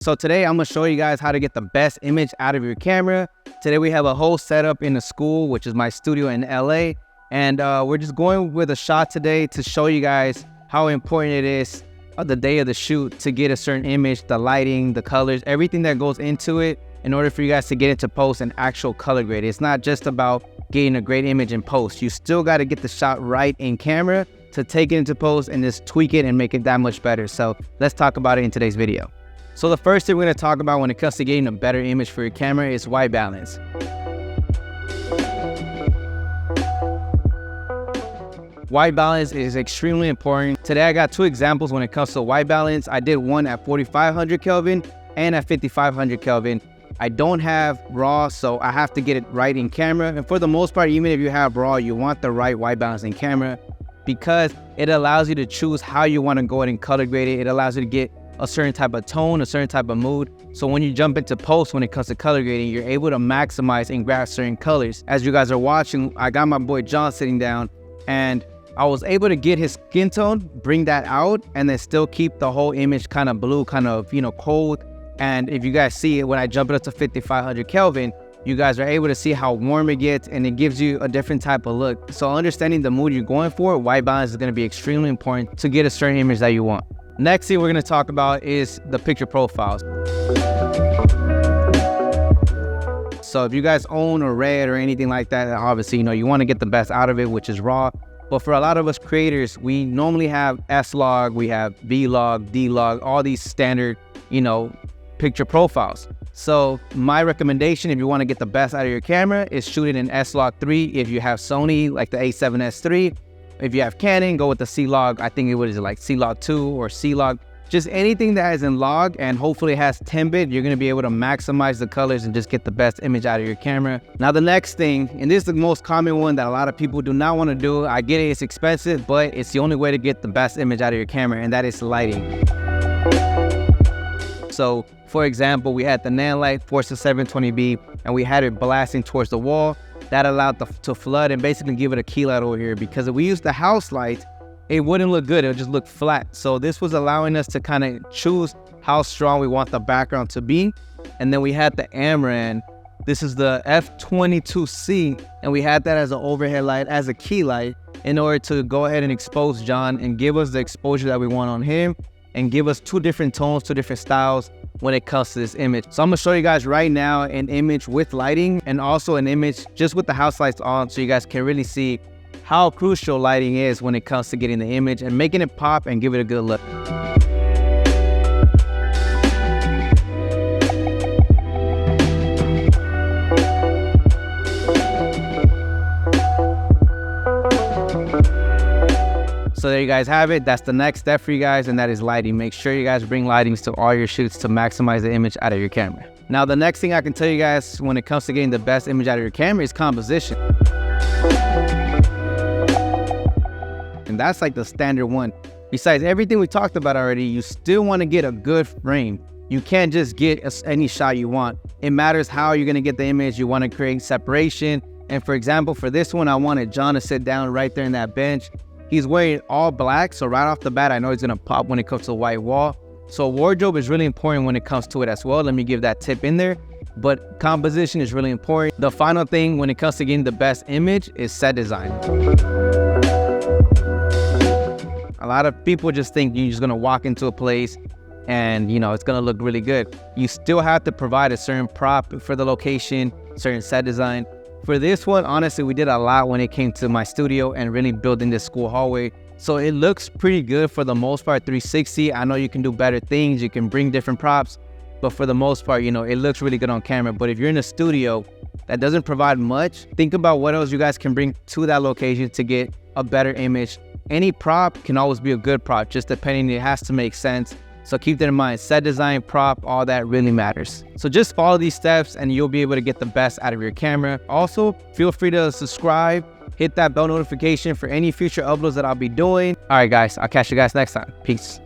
So today I'm gonna show you guys how to get the best image out of your camera. Today we have a whole setup in the school, which is my studio in LA. And we're just going with a shot today to show you guys how important it is the day of the shoot to get a certain image, the lighting, the colors, everything that goes into it in order for you guys to get into post and actual color grade. It's not just about getting a great image in post. You still gotta get the shot right in camera to take it into post and just tweak it and make it that much better. So let's talk about it in today's video. So the first thing we're going to talk about when it comes to getting a better image for your camera is white balance. White balance is extremely important. Today I got two examples when it comes to white balance. I did one at 4500 Kelvin and at 5500 Kelvin. I don't have raw, so I have to get it right in camera. And for the most part, even if you have raw, you want the right white balance in camera because it allows you to choose how you want to go ahead and color grade it. It allows you to get a certain type of tone, a certain type of mood. So when you jump into post, when it comes to color grading, you're able to maximize and grab certain colors. As you guys are watching, I got my boy John sitting down and I was able to get his skin tone, bring that out, and then still keep the whole image kind of blue, kind of, cold. And if you guys see it, when I jump it up to 5500 Kelvin, you guys are able to see how warm it gets and it gives you a different type of look. So understanding the mood you're going for, white balance is going to be extremely important to get a certain image that you want. Next thing we're going to talk about is the picture profiles. So if you guys own a red or anything like that, obviously, you want to get the best out of it, which is raw. But for a lot of us creators, we normally have S-Log, we have V-Log, D-Log, all these standard, picture profiles. So my recommendation, if you want to get the best out of your camera, is shoot it in S-Log 3. If you have Sony, like the A7S III, if you have Canon, go with the C-Log. I think it was like C-Log 2 or C-Log. Just anything that is in log and hopefully it has 10-bit, you're going to be able to maximize the colors and just get the best image out of your camera. Now the next thing, and this is the most common one that a lot of people do not want to do. I get it, it's expensive, but it's the only way to get the best image out of your camera, and that is lighting. So for example, we had the Nanlite Forza 720B and we had it blasting towards the wall. That allowed to flood and basically give it a key light over here, because if we used the house light, it wouldn't look good. It would just look flat. So this was allowing us to kind of choose how strong we want the background to be. And then we had the Amran. This is the F22C, and we had that as an overhead light, as a key light, in order to go ahead and expose John and give us the exposure that we want on him and give us two different tones, two different styles when it comes to this image. So I'm gonna show you guys right now an image with lighting and also an image just with the house lights on, so you guys can really see how crucial lighting is when it comes to getting the image and making it pop and give it a good look. So there you guys have it. That's the next step for you guys, and that is lighting. Make sure you guys bring lightings to all your shoots to maximize the image out of your camera. Now, the next thing I can tell you guys when it comes to getting the best image out of your camera is composition. And that's like the standard one. Besides everything we talked about already, you still want to get a good frame. You can't just get any shot you want. It matters how you're going to get the image. You want to create separation. And for example, for this one, I wanted John to sit down right there in that bench. He's wearing all black, so right off the bat, I know he's gonna pop when it comes to the white wall. So wardrobe is really important when it comes to it as well. Let me give that tip in there. But composition is really important. The final thing when it comes to getting the best image is set design. A lot of people just think you're just gonna walk into a place and it's gonna look really good. You still have to provide a certain prop for the location, certain set design. For this one, honestly, we did a lot when it came to my studio and really building this school hallway. So it looks pretty good for the most part, 360. I know you can do better things. You can bring different props, but for the most part, it looks really good on camera. But if you're in a studio that doesn't provide much, think about what else you guys can bring to that location to get a better image. Any prop can always be a good prop, just depending, it has to make sense. So keep that in mind. Set design, prop, all that really matters. So just follow these steps and you'll be able to get the best out of your camera. Also, feel free to subscribe, hit that bell notification for any future uploads that I'll be doing. All right, guys, I'll catch you guys next time. Peace.